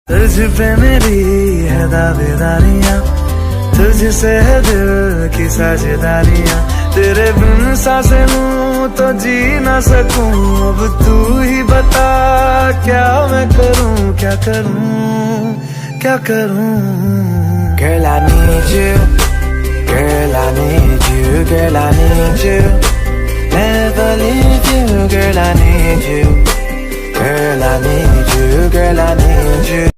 तुझ पे मेरी है दावेदारियां, तुझसे है दिल की साझेदारियां। तेरे बिन सांसें लूं तो जी ना सकूं। अब तू ही बता क्या मैं करूं, क्या करूं, क्या करूं। Girl, I need you, girl, I need you, girl, I need you, never leave you, girl, I need you, girl, I need you, girl, I need you.